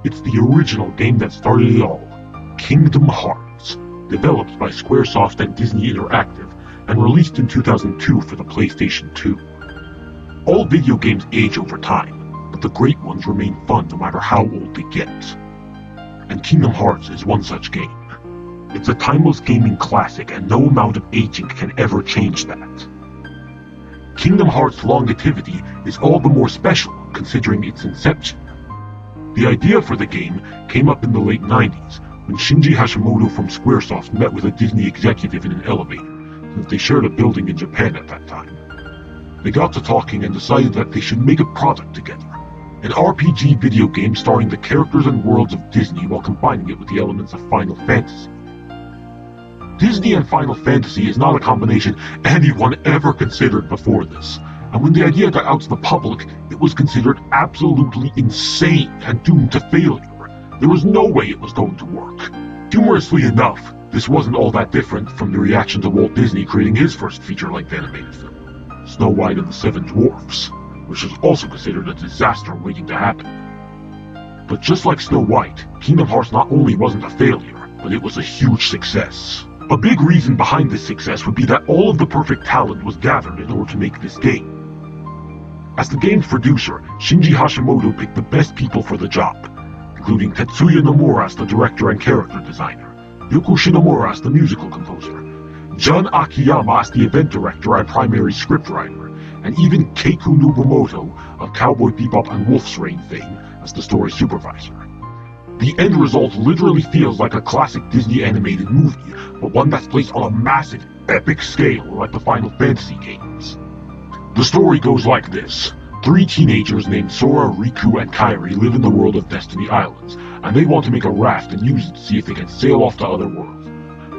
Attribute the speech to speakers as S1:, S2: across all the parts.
S1: It's the original game that started it all, Kingdom Hearts, developed by Squaresoft and Disney Interactive, and released in 2002 for the PlayStation 2. All video games age over time, but the great ones remain fun no matter how old they get. And Kingdom Hearts is one such game. It's a timeless gaming classic, and no amount of aging can ever change that. Kingdom Hearts' longevity is all the more special considering its inception. The idea for the game came up in the late 90s, when Shinji Hashimoto from Squaresoft met with a Disney executive in an elevator, since they shared a building in Japan at that time. They got to talking and decided that they should make a product together. An RPG video game starring the characters and worlds of Disney while combining it with the elements of Final Fantasy. Disney and Final Fantasy is not a combination anyone ever considered before this, and when the idea got out to the public, it was considered absolutely insane and doomed to failure. There was no way it was going to work. Humorously enough, this wasn't all that different from the reaction to Walt Disney creating his first feature-length animated film, Snow White and the Seven Dwarfs, which was also considered a disaster waiting to happen. But just like Snow White, Kingdom Hearts not only wasn't a failure, but it was a huge success. A big reason behind this success would be that all of the perfect talent was gathered in order to make this game. As the game's producer, Shinji Hashimoto picked the best people for the job, including Tetsuya Nomura as the director and character designer, Yoko Shinomura as the musical composer, Jun Akiyama as the event director and primary scriptwriter, and even Keiku Nobumoto of Cowboy Bebop and Wolf's Rain fame as the story supervisor. The end result literally feels like a classic Disney animated movie, but one that's placed on a massive, epic scale like the Final Fantasy games. The story goes like this. 3 teenagers named Sora, Riku, and Kairi live in the world of Destiny Islands, and they want to make a raft and use it to see if they can sail off to other worlds.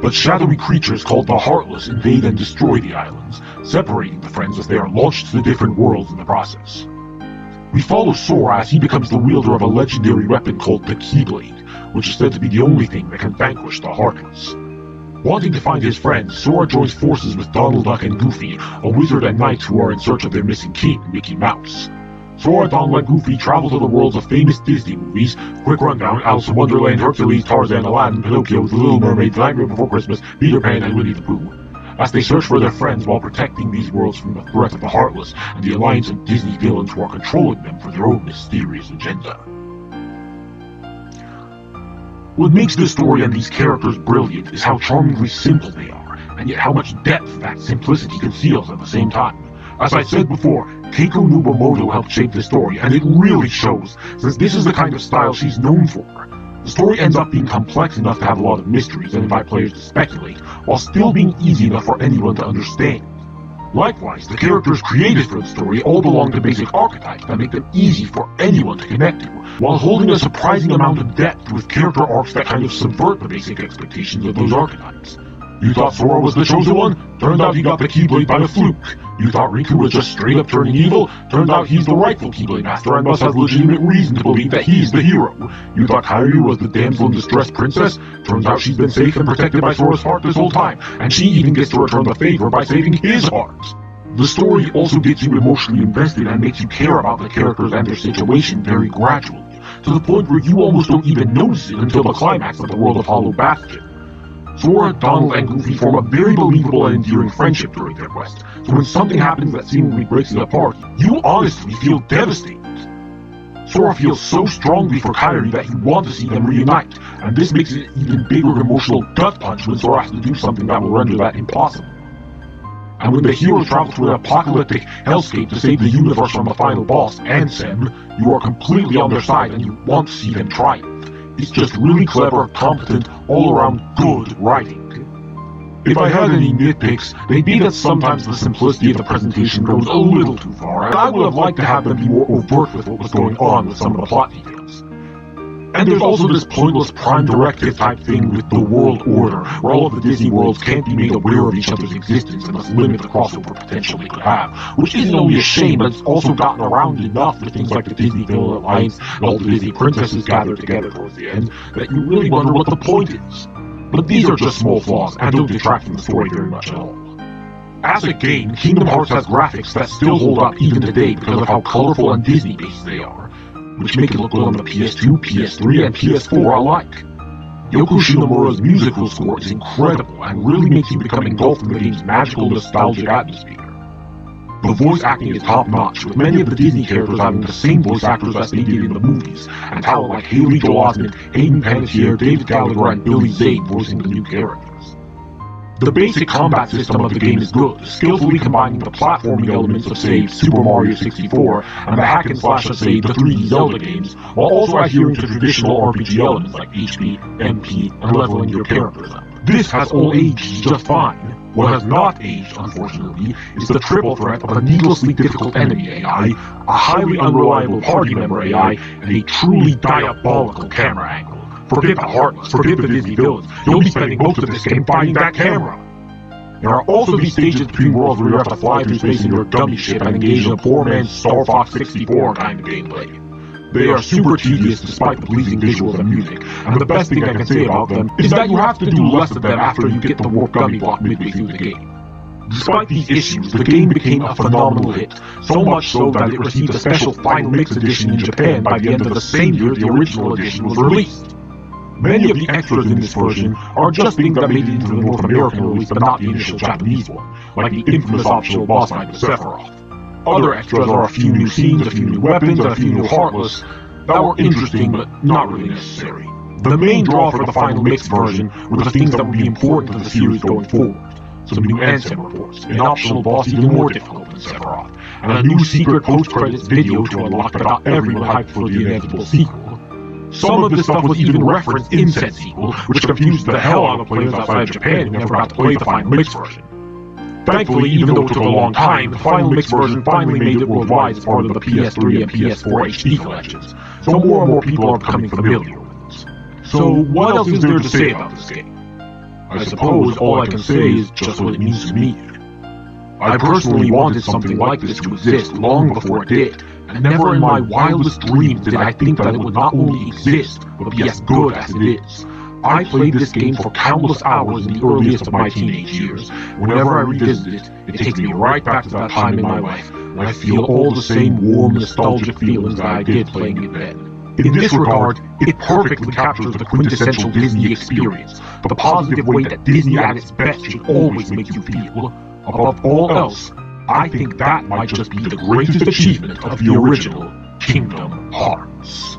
S1: But shadowy creatures called the Heartless invade and destroy the islands, separating the friends as they are launched to different worlds in the process. We follow Sora as he becomes the wielder of a legendary weapon called the Keyblade, which is said to be the only thing that can vanquish the Heartless. Wanting to find his friends, Sora joins forces with Donald Duck and Goofy, a wizard and knight who are in search of their missing king, Mickey Mouse. Sora, Donald, and Goofy travel to the worlds of famous Disney movies, Quick Rundown, Alice in Wonderland, Hercules, Tarzan, Aladdin, Pinocchio, The Little Mermaid, The Nightmare Before Christmas, Peter Pan, and Winnie the Pooh, as they search for their friends while protecting these worlds from the threat of the Heartless and the alliance of Disney villains who are controlling them for their own mysterious agenda. What makes this story and these characters brilliant is how charmingly simple they are, and yet how much depth that simplicity conceals at the same time. As I said before, Keiko Nobumoto helped shape the story, and it really shows, since this is the kind of style she's known for. The story ends up being complex enough to have a lot of mysteries and invite players to speculate, while still being easy enough for anyone to understand. Likewise, the characters created for the story all belong to basic archetypes that make them easy for anyone to connect to, while holding a surprising amount of depth with character arcs that kind of subvert the basic expectations of those archetypes. You thought Sora was the chosen one? Turned out he got the Keyblade by a fluke. You thought Riku was just straight up turning evil? Turned out he's the rightful Keyblade Master and thus has legitimate reason to believe that he's the hero. You thought Kairi was the damsel in distress princess? Turns out she's been safe and protected by Sora's heart this whole time, and she even gets to return the favor by saving his heart. The story also gets you emotionally invested and makes you care about the characters and their situation very gradually, to the point where you almost don't even notice it until the climax of the World of Hollow Bastion. Sora, Donald, and Goofy form a very believable and endearing friendship during their quest, so when something happens that seemingly breaks it apart, you honestly feel devastated. Sora feels so strongly for Kairi that you want to see them reunite, and this makes it an even bigger emotional gut punch when Sora has to do something that will render that impossible. And when the heroes travel to an apocalyptic hellscape to save the universe from the final boss, Ansem, you are completely on their side and you want to see them triumph. It's just really clever, competent, all-around good writing. If I had any nitpicks, they'd be that sometimes the simplicity of the presentation goes a little too far, and I would have liked to have them be more overt with what was going on with some of the plot details. And there's also this pointless Prime Directive type thing with the World Order, where all of the Disney worlds can't be made aware of each other's existence and thus limit the crossover potential they could have, which isn't only a shame, but it's also gotten around enough with things like the Disney Villain Alliance and all the Disney princesses gathered together towards the end, that you really wonder what the point is. But these are just small flaws, and don't detract from the story very much at all. As a game, Kingdom Hearts has graphics that still hold up even today because of how colorful and Disney-based they are. which make it look good on the PS2, PS3, and PS4 alike. Yoko Shinomura's musical score is incredible and really makes you become engulfed in the game's magical, nostalgic atmosphere. The voice acting is top-notch, with many of the Disney characters having the same voice actors as they did in the movies, and talent like Haley Joel Osment, Hayden Panettiere, David Gallagher, and Billy Zane voicing the new characters. The basic combat system of the game is good, skillfully combining the platforming elements of, say, Super Mario 64 and the hack and slash of, say, the 3D Zelda games, while also adhering to traditional RPG elements like HP, MP, and leveling your characters up. This has all aged just fine. What has not aged, unfortunately, is the triple threat of a needlessly difficult enemy AI, a highly unreliable party member AI, and a truly diabolical camera angle. Forget the Heartless, forget the Disney villains, you'll be spending most of this game finding that camera! There are also these stages between worlds where you have to fly through space in your gummy ship and engage in a poor man's Star Fox 64 kind of gameplay. They are super tedious despite the pleasing visuals and music, and the best thing I can say about them is that you have to do less of them after you get the warp gummy block midway through the game. Despite these issues, the game became a phenomenal hit, so much so that it received a special Final Mix edition in Japan by the end of the same year the original edition was released. Many of the extras in this version are just things that made it into the North American release but not the initial Japanese one, like the infamous optional boss fight with Sephiroth. Other extras are a few new scenes, a few new weapons, and a few new Heartless that were interesting but not really necessary. The main draw for the Final Mix version were the things that would be important to the series going forward. Some new Ansem reports, an optional boss even more difficult than Sephiroth, and a new secret post-credits video to unlock that got everyone hyped for the inevitable sequel. Some of this stuff was even referenced in said sequel, which confused the hell out of players outside of Japan who never got to play the Final Mix version. Thankfully, even though it took a long time, the Final Mix version finally made it worldwide as part of the PS3 and PS4 HD collections, so more and more people are becoming familiar with it. So what else is there to say about this game? I suppose all I can say is just what it means to me. I personally wanted something like this to exist long before it did, and never in my wildest dreams did I think that it would not only exist, but be as good as it is. I played this game for countless hours in the earliest of my teenage years. Whenever I revisit it, it takes me right back to that time in my life, when I feel all the same warm, nostalgic feelings that I did playing it then. In this regard, it perfectly captures the quintessential Disney experience, the positive way that Disney at its best should always make you feel. Above all else, I think that might just be the greatest achievement of the original Kingdom Hearts.